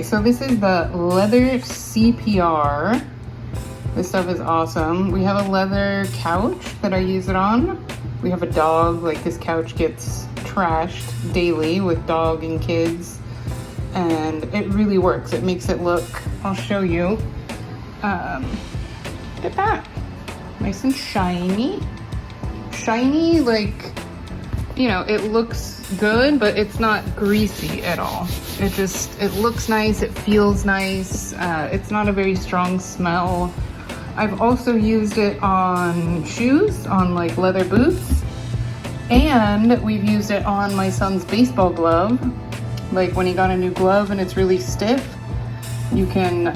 So this is the leather CPR. This stuff is awesome. We have a leather couch that I use it on. We have a dog, like this couch gets trashed daily with dog and kids, and it really works. It makes it look, I'll show you. Look at that, nice and shiny. Shiny, like, you know, it looks good, but it's not greasy at all. It looks nice, it feels nice. It's not a very strong smell. I've also used it on shoes, on like leather boots, and we've used it on my son's baseball glove. Like when he got a new glove and it's really stiff, you can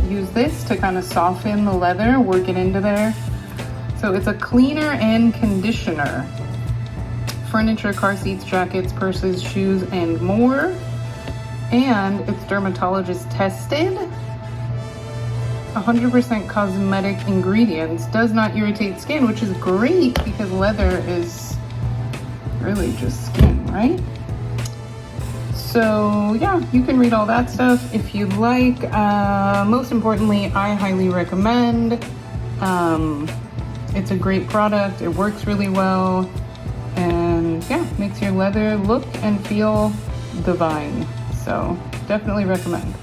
use this to kind of soften the leather, work it into there. So it's a cleaner and conditioner. Furniture, car seats, jackets, purses, shoes, and more. And it's dermatologist tested. 100% cosmetic ingredients, does not irritate skin, which is great because leather is really just skin, right? So yeah, you can read all that stuff if you'd like. Most importantly, I highly recommend. It's a great product, it works really well, and yeah, makes your leather look and feel divine. So definitely recommend.